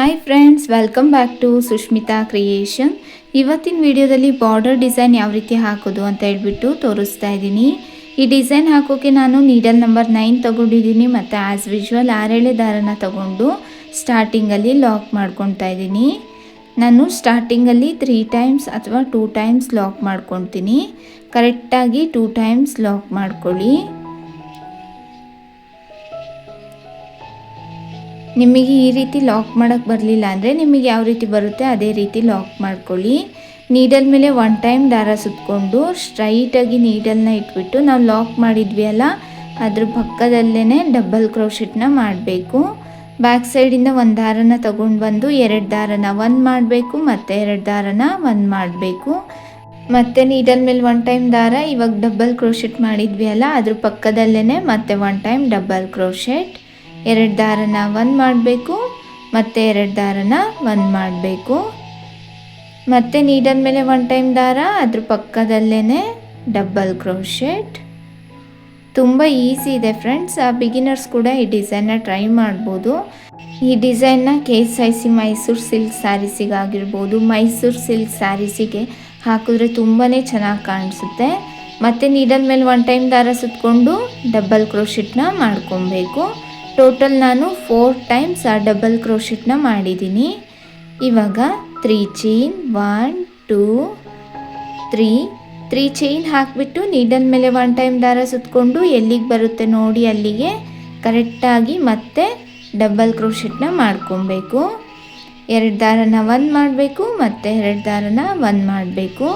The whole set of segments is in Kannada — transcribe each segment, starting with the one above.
Hi friends, welcome back to Sushmita creation. ಇವತ್ತಿನ ವಿಡಿಯೋದಲ್ಲಿ ಬಾರ್ಡರ್ ಡಿಸೈನ್ ಯಾವ ರೀತಿ ಹಾಕೋದು ಅಂತ ಹೇಳ್ಬಿಟ್ಟು ತೋರಿಸ್ತಾ ಇದ್ದೀನಿ. ಈ ಡಿಸೈನ್ ಹಾಕೋಕ್ಕೆ ನಾನು ನೀಡಲ್ ನಂಬರ್ 9 ತಗೊಂಡಿದ್ದೀನಿ ಮತ್ತು ಆ್ಯಸ್ ಯೂಶ್ವಲ್ 6 ದಾರನ ತಗೊಂಡು ಸ್ಟಾರ್ಟಿಂಗಲ್ಲಿ ಲಾಕ್ ಮಾಡ್ಕೊತಾ ಇದ್ದೀನಿ. ನಾನು ಸ್ಟಾರ್ಟಿಂಗಲ್ಲಿ 3 ಟೈಮ್ಸ್ ಅಥವಾ 2 ಟೈಮ್ಸ್ ಲಾಕ್ ಮಾಡ್ಕೊತೀನಿ. ಕರೆಕ್ಟಾಗಿ 2 ಟೈಮ್ಸ್ ಲಾಕ್ ಮಾಡ್ಕೊಳ್ಳಿ. ನಿಮಗೆ ಈ ರೀತಿ ಲಾಕ್ ಮಾಡೋಕ್ಕೆ ಬರಲಿಲ್ಲ ಅಂದರೆ ನಿಮಗೆ ಯಾವ ರೀತಿ ಬರುತ್ತೆ ಅದೇ ರೀತಿ ಲಾಕ್ ಮಾಡ್ಕೊಳ್ಳಿ. ನೀಡಲ್ ಮೇಲೆ 1 ಟೈಮ್ ದಾರ ಸುತ್ತಕೊಂಡು ಸ್ಟ್ರೈಟಾಗಿ ನೀಡಲ್ನ ಇಟ್ಬಿಟ್ಟು ನಾವು ಲಾಕ್ ಮಾಡಿದ್ವಿ ಅಲ್ಲ, ಅದ್ರ ಪಕ್ಕದಲ್ಲೇ ಡಬಲ್ ಕ್ರೋಶೆಟ್ನ ಮಾಡಬೇಕು. ಬ್ಯಾಕ್ ಸೈಡಿಂದ 1 ದಾರನ ತಗೊಂಡು ಬಂದು 2 ದಾರನ 1 ಮಾಡಬೇಕು ಮತ್ತು 2 ದಾರನ 1 ಮಾಡಬೇಕು. ಮತ್ತು ನೀಡಲ್ ಮೇಲೆ 1 ಟೈಮ್ ದಾರ, ಇವಾಗ ಡಬಲ್ ಕ್ರೋಶೆಟ್ ಮಾಡಿದ್ವಿ ಅಲ್ಲ, ಅದ್ರ ಪಕ್ಕದಲ್ಲೇ ಮತ್ತೆ 1 ಟೈಮ್ ಡಬಲ್ ಕ್ರೋಶೆಟ್, 2 ದಾರನ 1 ಮಾಡಬೇಕು ಮತ್ತು 2 ದಾರನ 1 ಮಾಡಬೇಕು. ಮತ್ತು ನೀಡಲ್ ಮೇಲೆ 1 ಟೈಮ್ ದಾರ, ಅದ್ರ ಪಕ್ಕದಲ್ಲೇ ಡಬಲ್ ಕ್ರೋಶೆಟ್. ತುಂಬ ಈಸಿ ಇದೆ ಫ್ರೆಂಡ್ಸ್, ಬಿಗಿನರ್ಸ್ ಕೂಡ ಈ ಡಿಸೈನ್ನ ಟ್ರೈ ಮಾಡ್ಬೋದು. ಈ ಡಿಸೈನ್ನ KSIC ಮೈಸೂರು ಸಿಲ್ಕ್ ಸ್ಯಾರೀಸಿಗಾಗಿರ್ಬೋದು, ಮೈಸೂರು ಸಿಲ್ಕ್ ಸ್ಯಾರೀಸಿಗೆ ಹಾಕಿದ್ರೆ ತುಂಬಾ ಚೆನ್ನಾಗಿ ಕಾಣಿಸುತ್ತೆ. ಮತ್ತು ನೀಡಲ್ ಮೇಲೆ 1 ಟೈಮ್ ದಾರ ಸುತ್ತಕೊಂಡು ಡಬಲ್ ಕ್ರೋಶೆಟ್ನ ಮಾಡ್ಕೊಬೇಕು. ಟೋಟಲ್ ನಾನು 4 ಟೈಮ್ಸ್ ಡಬಲ್ ಕ್ರೋಶೆಟ್ನ ಮಾಡಿದ್ದೀನಿ. ಇವಾಗ 3 ಚೈನ್ 1 2 3 ಚೈನ್ ಹಾಕಿಬಿಟ್ಟು ನೀಡಲ್ ಮೇಲೆ 1 ಟೈಮ್ ದಾರ ಸುತ್ತಕೊಂಡು ಎಲ್ಲಿಗೆ ಬರುತ್ತೆ ನೋಡಿ ಅಲ್ಲಿಗೆ ಕರೆಕ್ಟಾಗಿ ಮತ್ತೆ ಡಬಲ್ ಕ್ರೋಶೆಟ್ನ ಮಾಡ್ಕೊಬೇಕು. 2 ದಾರನ 1 ಮಾಡಬೇಕು ಮತ್ತು 2 ದಾರನ 1 ಮಾಡಬೇಕು.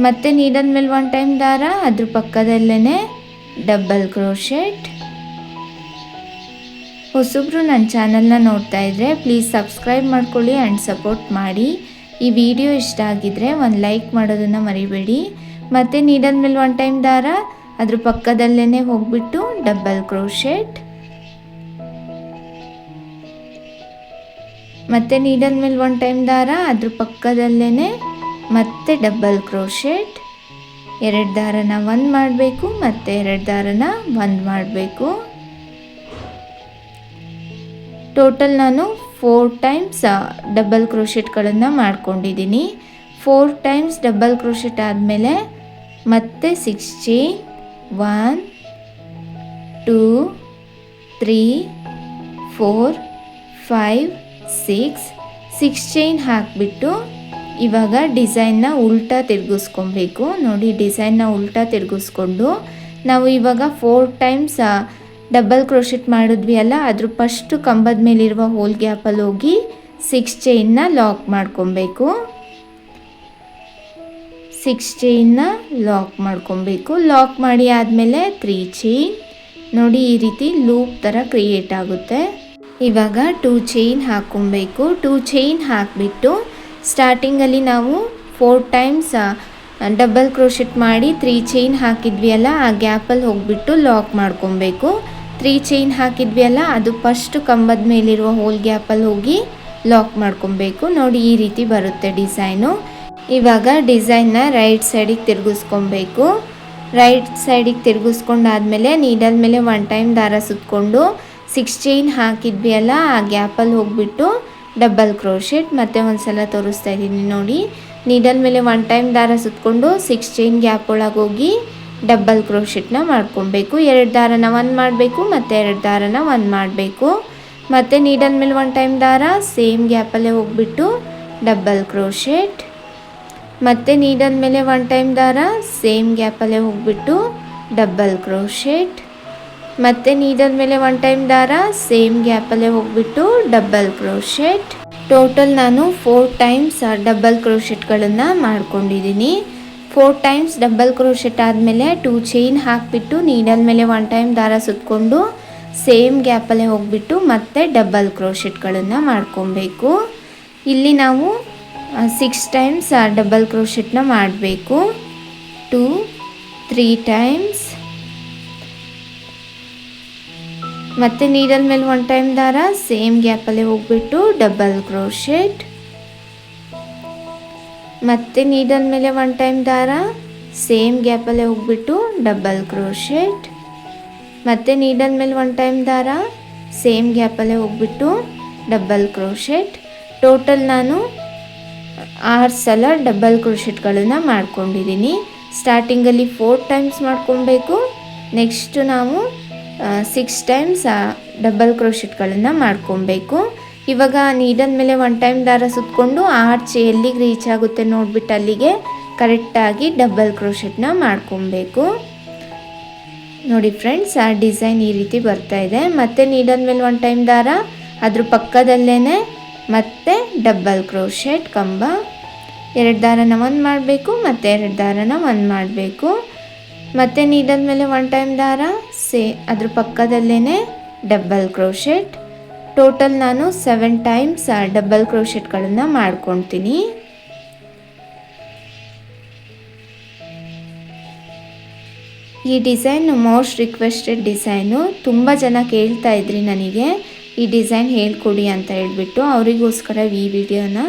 ಮತ್ತು ನೀಡಲ್ ಮೇಲೆ 1 ಟೈಮ್ ದಾರ, ಅದ್ರ ಪಕ್ಕದಲ್ಲೇ ಡಬಲ್ ಕ್ರೋಶೆಟ್. ಹೊಸಬ್ರು ನನ್ನ ಚಾನಲ್ನ ನೋಡ್ತಾ ಇದ್ದರೆ ಪ್ಲೀಸ್ ಸಬ್ಸ್ಕ್ರೈಬ್ ಮಾಡ್ಕೊಳ್ಳಿ ಆ್ಯಂಡ್ ಸಪೋರ್ಟ್ ಮಾಡಿ. ಈ ವಿಡಿಯೋ ಇಷ್ಟ ಆಗಿದ್ದರೆ ಒಂದು ಲೈಕ್ ಮಾಡೋದನ್ನು ಮರಿಬೇಡಿ. ಮತ್ತು ನೀಡಲ್ ಮೇಲೆ 1 ಟೈಮ್ ದಾರ, ಅದ್ರ ಪಕ್ಕದಲ್ಲೇ ಹೋಗ್ಬಿಟ್ಟು ಡಬಲ್ ಕ್ರೋಶೆಟ್. ಮತ್ತು ನೀಡಲ್ ಮೇಲೆ 1 ಟೈಮ್ ದಾರ, ಅದ್ರ ಪಕ್ಕದಲ್ಲೇ ಮತ್ತೆ ಡಬಲ್ ಕ್ರೋಶೆಟ್. 2 ದಾರನ 1 ಮಾಡಬೇಕು ಮತ್ತು 2 ದಾರನ 1 ಮಾಡಬೇಕು. ಟೋಟಲ್ ನಾನು 4 ಟೈಮ್ಸ್ ಡಬಲ್ ಕ್ರೋಶೆಟ್ಗಳನ್ನು ಮಾಡ್ಕೊಂಡಿದ್ದೀನಿ. 4 ಟೈಮ್ಸ್ ಡಬಲ್ ಕ್ರೋಶೆಟ್ ಆದಮೇಲೆ ಮತ್ತೆ 6 ಚೈನ್ 1 2 3 4 5 6 ಚೈನ್ ಹಾಕಿಬಿಟ್ಟು ಇವಾಗ ಡಿಸೈನ್ನ ಉಲ್ಟಾ ತಿರುಗಿಸ್ಕೊಬೇಕು. ನೋಡಿ, ಡಿಸೈನ್ನ ಉಲ್ಟಾ ತಿರುಗಿಸ್ಕೊಂಡು ನಾವು ಇವಾಗ 4 ಟೈಮ್ಸ್ ಡಬಲ್ ಕ್ರೋಶೆಟ್ ಮಾಡಿದ್ವಿ ಅಲ್ಲ, ಅದ್ರ ಫಸ್ಟು ಕಂಬದ ಮೇಲಿರುವ ಹೋಲ್ ಗ್ಯಾಪಲ್ಲಿ ಹೋಗಿ 6 ಚೈನ್ನ ಲಾಕ್ ಮಾಡ್ಕೊಬೇಕು. 6 ಚೈನ್ನ ಲಾಕ್ ಮಾಡ್ಕೊಬೇಕು. ಲಾಕ್ ಮಾಡಿ ಆದಮೇಲೆ 3 ಚೈನ್. ನೋಡಿ, ಈ ರೀತಿ ಲೂಪ್ ಥರ ಕ್ರಿಯೇಟ್ ಆಗುತ್ತೆ. ಇವಾಗ 2 ಚೈನ್ ಹಾಕ್ಕೊಬೇಕು. 2 ಚೈನ್ ಹಾಕಿಬಿಟ್ಟು ಸ್ಟಾರ್ಟಿಂಗಲ್ಲಿ ನಾವು 4 ಟೈಮ್ಸ್ ಡಬಲ್ ಕ್ರೋಶೆಟ್ ಮಾಡಿ 3 ಚೈನ್ ಹಾಕಿದ್ವಿ ಅಲ್ಲ, ಆ ಗ್ಯಾಪಲ್ಲಿ ಹೋಗಿಬಿಟ್ಟು ಲಾಕ್ ಮಾಡ್ಕೊಬೇಕು. 3 ಚೈನ್ ಹಾಕಿದ್ವಿ ಅಲ್ಲ, ಅದು ಫಸ್ಟು ಕಂಬದ ಮೇಲಿರುವ ಹೋಲ್ ಗ್ಯಾಪಲ್ಲಿ ಹೋಗಿ ಲಾಕ್ ಮಾಡ್ಕೊಬೇಕು. ನೋಡಿ, ಈ ರೀತಿ ಬರುತ್ತೆ ಡಿಸೈನು. ಇವಾಗ ಡಿಸೈನ್ನ ರೈಟ್ ಸೈಡಿಗೆ ತಿರುಗಿಸ್ಕೊಬೇಕು. ರೈಟ್ ಸೈಡಿಗೆ ತಿರುಗಿಸ್ಕೊಂಡಾದ್ಮೇಲೆ ನೀಡಲ್ ಮೇಲೆ 1 ಟೈಮ್ ದಾರ ಸುತ್ತಕೊಂಡು 6 ಚೈನ್ ಹಾಕಿದ್ವಿ ಅಲ್ಲ, ಆ ಗ್ಯಾಪಲ್ಲಿ ಹೋಗಿಬಿಟ್ಟು ಡಬಲ್ ಕ್ರೋಶೆಟ್. ಮತ್ತೆ ಒಂದು ಸಲ ತೋರಿಸ್ತಾ ಇದ್ದೀನಿ ನೋಡಿ. ನೀಡಲ್ ಮೇಲೆ 1 ಟೈಮ್ ದಾರ ಸುತ್ತಕೊಂಡು 6 ಚೈನ್ ಗ್ಯಾಪ್ ಒಳಗೆ ಹೋಗಿ ಡಬಲ್ ಕ್ರೋಶೆಟ್ನ ಮಾಡ್ಕೊಬೇಕು. 2 ದಾರನ 1 ಮಾಡಬೇಕು ಮತ್ತು 2 ದಾರನ 1 ಮಾಡಬೇಕು. ಮತ್ತು ನೀಡಲ್ ಮೇಲೆ 1 ಟೈಮ್ ದಾರ, ಸೇಮ್ ಗ್ಯಾಪಲ್ಲೇ ಹೋಗ್ಬಿಟ್ಟು ಡಬಲ್ ಕ್ರೋಶೆಟ್. ಮತ್ತು ನೀಡಲ್ ಮೇಲೆ 1 ಟೈಮ್ ದಾರ, ಸೇಮ್ ಗ್ಯಾಪಲ್ಲೇ ಹೋಗ್ಬಿಟ್ಟು ಡಬಲ್ ಕ್ರೋಶೆಟ್. ಮತ್ತು ನೀಡಲ್ ಮೇಲೆ 1 ಟೈಮ್ ದಾರ, ಸೇಮ್ ಗ್ಯಾಪಲ್ಲೇ ಹೋಗ್ಬಿಟ್ಟು ಡಬಲ್ ಕ್ರೋಶೆಟ್. ಟೋಟಲ್ ನಾನು 4 ಟೈಮ್ಸ್ ಡಬಲ್ ಕ್ರೋಶೆಟ್ಗಳನ್ನು ಮಾಡ್ಕೊಂಡಿದ್ದೀನಿ. 4 ಟೈಮ್ಸ್ ಡಬಲ್ ಕ್ರೋಶೆಟ್ ಆದಮೇಲೆ 2 ಚೈನ್ ಹಾಕಿಬಿಟ್ಟು ನೀಡಲ್ ಮೇಲೆ 1 ಟೈಮ್ ದಾರ ಸುತ್ತಕೊಂಡು ಸೇಮ್ ಗ್ಯಾಪಲ್ಲೇ ಹೋಗ್ಬಿಟ್ಟು ಮತ್ತೆ ಡಬಲ್ ಕ್ರೋಶೆಟ್ಗಳನ್ನು ಮಾಡ್ಕೊಬೇಕು. ಇಲ್ಲಿ ನಾವು 6 ಟೈಮ್ಸ್ ಡಬಲ್ ಕ್ರೋಶೆಟ್ನ ಮಾಡಬೇಕು. 2 3 ಟೈಮ್ಸ್. ಮತ್ತು ನೀಡಲ್ ಮೇಲೆ 1 ಟೈಮ್ ದಾರ, ಸೇಮ್ ಗ್ಯಾಪಲ್ಲೇ ಹೋಗ್ಬಿಟ್ಟು ಡಬಲ್ ಕ್ರೋಶೆಟ್. ಮತ್ತು ನೀಡಲ್ ಮೇಲೆ 1 ಟೈಮ್ ದಾರ, ಸೇಮ್ ಗ್ಯಾಪಲ್ಲೇ ಹೋಗ್ಬಿಟ್ಟು ಡಬಲ್ ಕ್ರೋಶೆಟ್. ಮತ್ತು ನೀಡಲ್ ಮೇಲೆ 1 ಟೈಮ್ ದಾರ, ಸೇಮ್ ಗ್ಯಾಪಲ್ಲೇ ಹೋಗ್ಬಿಟ್ಟು ಡಬಲ್ ಕ್ರೋಶೆಟ್. ಟೋಟಲ್ ನಾನು 6 ಸಲ ಡಬಲ್ ಕ್ರೋಶೆಟ್ಗಳನ್ನು ಮಾಡ್ಕೊಂಡಿದ್ದೀನಿ. ಸ್ಟಾರ್ಟಿಂಗಲ್ಲಿ 4 ಟೈಮ್ಸ್ ಮಾಡ್ಕೊಬೇಕು. ನೆಕ್ಸ್ಟು ನಾವು 6 ಟೈಮ್ಸ್ ಡಬಲ್ ಕ್ರೋಶೆಟ್ಗಳನ್ನು ಮಾಡ್ಕೊಬೇಕು. ಇವಾಗ ನೀಡಲ್ ಮೇಲೆ 1 ಟೈಮ್ ದಾರ ಸುತ್ತಕೊಂಡು ಆರ್ಚ್ ಎಲ್ಲಿಗೆ ರೀಚ್ ಆಗುತ್ತೆ ನೋಡಿಬಿಟ್ಟು ಅಲ್ಲಿಗೆ ಕರೆಕ್ಟಾಗಿ ಡಬಲ್ ಕ್ರೋಶೆಟ್ನ ಮಾಡ್ಕೊಬೇಕು. ನೋಡಿ ಫ್ರೆಂಡ್ಸ್, ಆ ಡಿಸೈನ್ ಈ ರೀತಿ ಬರ್ತಾ ಇದೆ. ಮತ್ತೆ ನೀಡಲ್ ಮೇಲೆ 1 ಟೈಮ್ ದಾರ, ಅದ್ರ ಪಕ್ಕದಲ್ಲೇ ಮತ್ತೆ ಡಬಲ್ ಕ್ರೋಶೆಟ್ ಕಂಬ. 2 ದಾರನ 1 ಮಾಡಬೇಕು, ಮತ್ತೆ 2 ದಾರನ 1 ಮಾಡಬೇಕು. ಮತ್ತೆ ನೀಡಲ್ ಮೇಲೆ 1 ಟೈಮ್ ದಾರ, ಅದ್ರ ಪಕ್ಕದಲ್ಲೇ ಡಬಲ್ ಕ್ರೋಶೆಟ್. ಟೋಟಲ್ ನಾನು 7 ಟೈಮ್ಸ್ ಡಬಲ್ ಕ್ರೋಶೆಟ್ಗಳನ್ನು ಮಾಡ್ಕೊತೀನಿ. ಈ ಡಿಸೈನ್ ಮೋಸ್ಟ್ ರಿಕ್ವೆಸ್ಟೆಡ್ ಡಿಸೈನು. ತುಂಬ ಜನ ಕೇಳ್ತಾ ಇದ್ರಿ ನನಗೆ ಈ ಡಿಸೈನ್ ಹೇಳ್ಕೊಡಿ ಅಂತ ಹೇಳ್ಬಿಟ್ಟು, ಅವರಿಗೋಸ್ಕರ ಈ ವಿಡಿಯೋನ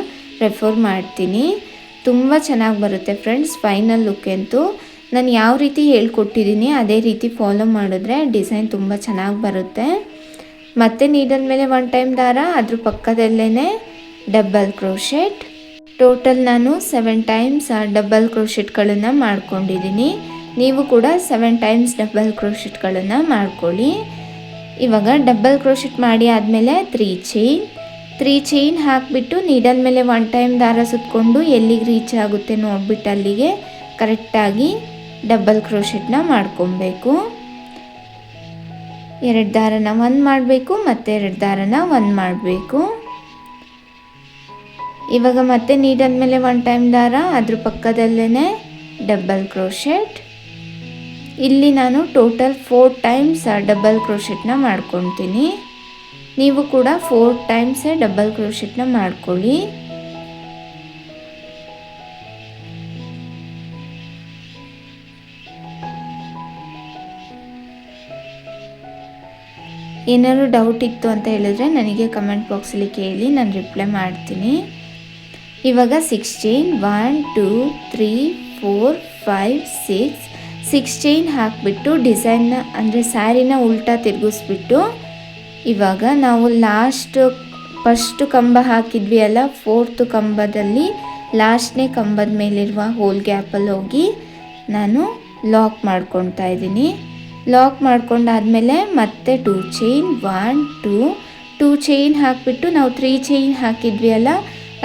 ರೆಫರ್ ಮಾಡ್ತೀನಿ. ತುಂಬ ಚೆನ್ನಾಗಿ ಬರುತ್ತೆ ಫ್ರೆಂಡ್ಸ್. ಫೈನಲ್ ಲುಕ್ ಅಂತೂ ನಾನು ಯಾವ ರೀತಿ ಹೇಳ್ಕೊಟ್ಟಿದ್ದೀನಿ ಅದೇ ರೀತಿ ಫಾಲೋ ಮಾಡಿದ್ರೆ ಡಿಸೈನ್ ತುಂಬ ಚೆನ್ನಾಗಿ ಬರುತ್ತೆ. ಮತ್ತೆ ನೀಡಲ್ ಮೇಲೆ 1 ಟೈಮ್ ದಾರ, ಅದ್ರ ಪಕ್ಕದಲ್ಲೇ ಡಬಲ್ ಕ್ರೋಶೆಟ್. ಟೋಟಲ್ ನಾನು 7 ಟೈಮ್ಸ್ ಡಬಲ್ ಕ್ರೋಶೆಟ್ಗಳನ್ನು ಮಾಡ್ಕೊಂಡಿದ್ದೀನಿ. ನೀವು ಕೂಡ 7 ಟೈಮ್ಸ್ ಡಬಲ್ ಕ್ರೋಶೆಟ್ಗಳನ್ನು ಮಾಡ್ಕೊಳ್ಳಿ. ಇವಾಗ ಡಬಲ್ ಕ್ರೋಶೆಟ್ ಮಾಡಿ ಆದಮೇಲೆ 3 ಚೈನ್ ಹಾಕಿಬಿಟ್ಟು ನೀಡಲ್ ಮೇಲೆ 1 ಟೈಮ್ ದಾರ ಸುತ್ತಕೊಂಡು ಎಲ್ಲಿಗೆ ರೀಚ್ ಆಗುತ್ತೆ ನೋಡಿಬಿಟ್ಟು ಅಲ್ಲಿಗೆ ಕರೆಕ್ಟಾಗಿ ಡಬಲ್ ಕ್ರೋಶೆಟ್ನ ಮಾಡ್ಕೊಬೇಕು. 2 ದಾರನ 1 ಮಾಡಬೇಕು, ಮತ್ತೆ 2 ದಾರನ 1 ಮಾಡಬೇಕು. ಇವಾಗ ಮತ್ತೆ ನೀಡಲ್ ಮೇಲೆ 1 ಟೈಮ್ ದಾರ, ಅದ್ರ ಪಕ್ಕದಲ್ಲೇ ಡಬಲ್ ಕ್ರೋಶೆಟ್. ಇಲ್ಲಿ ನಾನು ಟೋಟಲ್ 4 ಟೈಮ್ಸ್ ಡಬಲ್ ಕ್ರೋಶೆಟ್ನ ಮಾಡ್ಕೊತೀನಿ. ನೀವು ಕೂಡ 4 ಟೈಮ್ಸೇ ಡಬಲ್ ಕ್ರೋಶೆಟ್ನ ಮಾಡ್ಕೊಳ್ಳಿ. ಏನಾದರೂ ಡೌಟ್ ಇತ್ತು ಅಂತ ಹೇಳಿದ್ರೆ ನನಗೆ ಕಮೆಂಟ್ ಬಾಕ್ಸಲ್ಲಿ ಕೇಳಿ, ನಾನು ರಿಪ್ಲೈ ಮಾಡ್ತೀನಿ. ಇವಾಗ 6 ಚೈನ್ 1 2 3 4 5 6 ಚೈನ್ ಹಾಕಿಬಿಟ್ಟು ಡಿಸೈನ್ನ ಅಂದರೆ ಸ್ಯಾರಿನ ಉಲ್ಟಾ ತಿರುಗಿಸ್ಬಿಟ್ಟು, ಇವಾಗ ನಾವು ಫಸ್ಟ್ ಕಂಬ ಹಾಕಿದ್ವಿ ಅಲ್ಲ, 4th ಕಂಬದಲ್ಲಿ ಲಾಸ್ಟ್ನೇ ಕಂಬದ ಮೇಲಿರುವ ಹೋಲ್ ಗ್ಯಾಪಲ್ಲಿ ಹೋಗಿ ನಾನು ಲಾಕ್ ಮಾಡ್ಕೊತಾ ಇದ್ದೀನಿ. ಲಾಕ್ ಮಾಡ್ಕೊಂಡಾದಮೇಲೆ ಮತ್ತೆ 2 ಚೈನ್ 1 2 ಚೈನ್ ಹಾಕಿಬಿಟ್ಟು ನಾವು 3 ಚೈನ್ ಹಾಕಿದ್ವಿ ಅಲ್ಲ,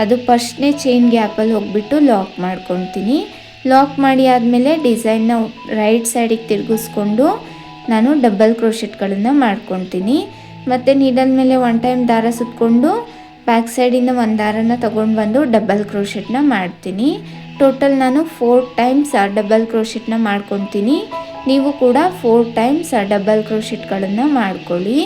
ಅದು ಫಸ್ಟ್ನೇ ಚೈನ್ ಗ್ಯಾಪಲ್ಲಿ ಹೋಗ್ಬಿಟ್ಟು ಲಾಕ್ ಮಾಡ್ಕೊತೀನಿ. ಲಾಕ್ ಮಾಡಿ ಆದಮೇಲೆ ಡಿಸೈನ್ನ ರೈಟ್ ಸೈಡಿಗೆ ತಿರುಗಿಸ್ಕೊಂಡು ನಾನು ಡಬಲ್ ಕ್ರೋಶೆಟ್ಗಳನ್ನು ಮಾಡ್ಕೊತೀನಿ. ಮತ್ತು ನೀಡಲ್ ಮೇಲೆ 1 ಟೈಮ್ ದಾರ ಸುತ್ತಕೊಂಡು ಬ್ಯಾಕ್ ಸೈಡಿಂದ 1 ದಾರನ ತೊಗೊಂಡು ಬಂದು ಡಬಲ್ ಕ್ರೋಶೆಟ್ನ ಮಾಡ್ತೀನಿ. ಟೋಟಲ್ ನಾನು 4 ಟೈಮ್ಸ್ ಡಬಲ್ ಕ್ರೋಶೆಟ್ನ ಮಾಡ್ಕೊತೀನಿ. ನೀವು ಕೂಡ 4 ಟೈಮ್ಸ್ ಡಬಲ್ ಕ್ರೋಶೆಟ್ಗಳನ್ನು ಮಾಡ್ಕೊಳ್ಳಿ.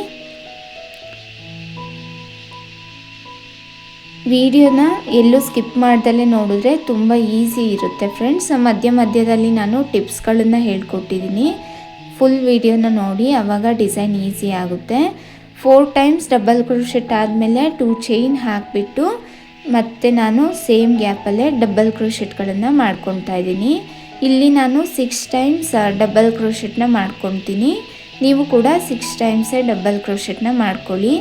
ವಿಡಿಯೋನ ಎಲ್ಲೂ ಸ್ಕಿಪ್ ಮಾಡ್ದಲೇ ನೋಡಿದ್ರೆ ತುಂಬ ಈಸಿ ಇರುತ್ತೆ ಫ್ರೆಂಡ್ಸ್. ಮಧ್ಯದಲ್ಲಿ ನಾನು ಟಿಪ್ಸ್ಗಳನ್ನು ಹೇಳ್ಕೊಟ್ಟಿದ್ದೀನಿ. ಫುಲ್ ವಿಡಿಯೋನ ನೋಡಿ, ಆವಾಗ ಡಿಸೈನ್ ಈಸಿ ಆಗುತ್ತೆ. 4 ಟೈಮ್ಸ್ ಡಬಲ್ ಕ್ರೋಶೆಟ್ ಆದಮೇಲೆ 2 ಚೈನ್ ಹಾಕಿಬಿಟ್ಟು ಮತ್ತೆ ನಾನು ಸೇಮ್ ಗ್ಯಾಪಲ್ಲೇ ಡಬಲ್ ಕ್ರೋಶೆಟ್ಗಳನ್ನು ಮಾಡ್ಕೊತಾ ಇದ್ದೀನಿ. ಇಲ್ಲಿ ನಾನು 6 ಟೈಮ್ಸ್ ಡಬಲ್ ಕ್ರೋಶೆಟ್ನ ಮಾಡ್ಕೊತೀನಿ. ನೀವು ಕೂಡ 6 ಟೈಮ್ಸೇ ಡಬಲ್ ಕ್ರೋಶೆಟ್ನ ಮಾಡ್ಕೊಳ್ಳಿ.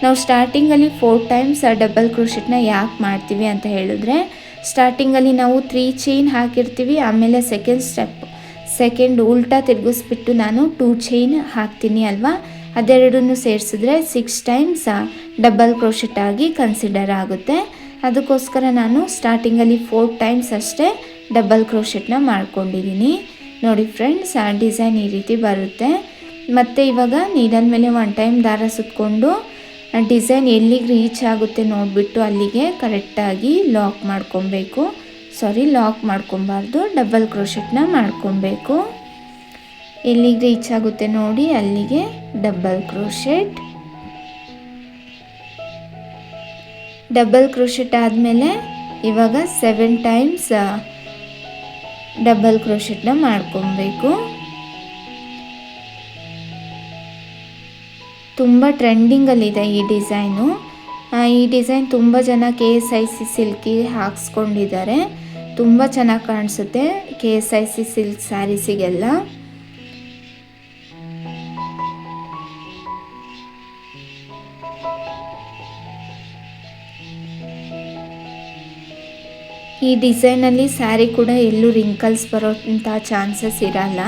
ನಾವು ಸ್ಟಾರ್ಟಿಂಗಲ್ಲಿ 4 ಟೈಮ್ಸ್ ಡಬಲ್ ಕ್ರೋಶೆಟ್ನ ಯಾಕೆ ಮಾಡ್ತೀವಿ ಅಂತ ಹೇಳಿದ್ರೆ, ಸ್ಟಾರ್ಟಿಂಗಲ್ಲಿ ನಾವು 3 ಚೈನ್ ಹಾಕಿರ್ತೀವಿ, ಆಮೇಲೆ ಸೆಕೆಂಡ್ ಉಲ್ಟಾ ತಿರುಗಿಸ್ಬಿಟ್ಟು ನಾನು 2 ಚೈನ್ ಹಾಕ್ತೀನಿ ಅಲ್ವಾ, ಅದೆರಡನ್ನು ಸೇರಿಸಿದ್ರೆ 6 ಟೈಮ್ಸ್ ಡಬಲ್ ಕ್ರೋಶೆಟ್ ಆಗಿ ಕನ್ಸಿಡರ್ ಆಗುತ್ತೆ. ಅದಕ್ಕೋಸ್ಕರ ನಾನು ಸ್ಟಾರ್ಟಿಂಗಲ್ಲಿ 4 ಟೈಮ್ಸ್ ಅಷ್ಟೇ ಡಬಲ್ ಕ್ರೋಶೆಟ್ನ ಮಾಡ್ಕೊಂಡಿದ್ದೀನಿ. ನೋಡಿ ಫ್ರೆಂಡ್ಸ್, ಆ ಡಿಸೈನ್ ಈ ರೀತಿ ಬರುತ್ತೆ. ಮತ್ತು ಇವಾಗ ನೀಡಲ್ ಮೇಲೆ 1 ಟೈಮ್ ದಾರ ಸುತ್ತಕೊಂಡು ಡಿಸೈನ್ ಎಲ್ಲಿಗೆ ರೀಚ್ ಆಗುತ್ತೆ ನೋಡಿಬಿಟ್ಟು ಅಲ್ಲಿಗೆ ಕರೆಕ್ಟಾಗಿ ಲಾಕ್ ಮಾಡ್ಕೊಬಾರ್ದು, ಡಬಲ್ ಕ್ರೋಶೆಟ್ನ ಮಾಡ್ಕೊಬೇಕು. ಎಲ್ಲಿಗೆ ರೀಚ್ ಆಗುತ್ತೆ ನೋಡಿ ಅಲ್ಲಿಗೆ ಡಬಲ್ ಕ್ರೋಶೆಟ್ ಆದಮೇಲೆ ಇವಾಗ 7 ಟೈಮ್ಸ್ ಡಬಲ್ ಕ್ರೋಶೆಟ್ನ ಮಾಡ್ಕೊಬೇಕು. ತುಂಬ ಟ್ರೆಂಡಿಂಗಲ್ಲಿದೆ ಈ ಡಿಸೈನು. ಈ ಡಿಸೈನ್ ತುಂಬ ಜನ KSIC ಸಿಲ್ಕಿಗೆ ಹಾಕ್ಸ್ಕೊಂಡಿದ್ದಾರೆ. ತುಂಬ ಚೆನ್ನಾಗಿ ಕಾಣಿಸುತ್ತೆ KSIC ಸಿಲ್ಕ್ ಸ್ಯಾರೀಸಿಗೆಲ್ಲ. ಈ ಡಿಸೈನಲ್ಲಿ ಸ್ಯಾರಿ ಕೂಡ ಎಲ್ಲೂ ರಿಂಕಲ್ಸ್ ಬರೋಂಥ ಚಾನ್ಸಸ್ ಇರಲ್ಲ.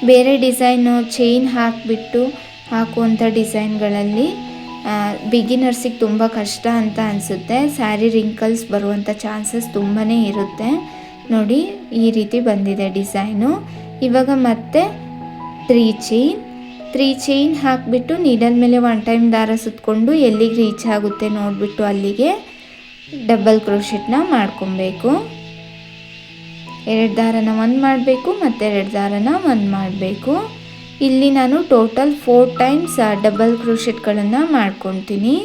ಬೇರೆ ಡಿಸೈನು ಚೈನ್ ಹಾಕಿಬಿಟ್ಟು ಹಾಕುವಂಥ ಡಿಸೈನ್ಗಳಲ್ಲಿ ಬಿಗಿನರ್ಸಿಗೆ ತುಂಬ ಕಷ್ಟ ಅಂತ ಅನಿಸುತ್ತೆ. ಸ್ಯಾರಿ ರಿಂಕಲ್ಸ್ ಬರುವಂಥ ಚಾನ್ಸಸ್ ತುಂಬಾ ಇರುತ್ತೆ. ನೋಡಿ ಈ ರೀತಿ ಬಂದಿದೆ ಡಿಸೈನು. ಇವಾಗ ಮತ್ತೆ 3 ಚೈನ್ ಹಾಕಿಬಿಟ್ಟು ನೀಡಲ್ ಮೇಲೆ 1 ಟೈಮ್ ದಾರ ಸುತ್ತಕೊಂಡು ಎಲ್ಲಿಗೆ ರೀಚ್ ಆಗುತ್ತೆ ನೋಡಿಬಿಟ್ಟು ಅಲ್ಲಿಗೆ ಡಬಲ್ ಕ್ರೋಶೆಟ್ನ ಮಾಡ್ಕೊಬೇಕು. 2 ದಾರನ 1 ಮಾಡಬೇಕು ಮತ್ತು 2 ದಾರನ 1 ಮಾಡಬೇಕು. ಇಲ್ಲಿ ನಾನು ಟೋಟಲ್ 4 ಟೈಮ್ಸ್ ಡಬಲ್ ಕ್ರೋಶೆಟ್ಗಳನ್ನು ಮಾಡ್ಕೊತೀನಿ.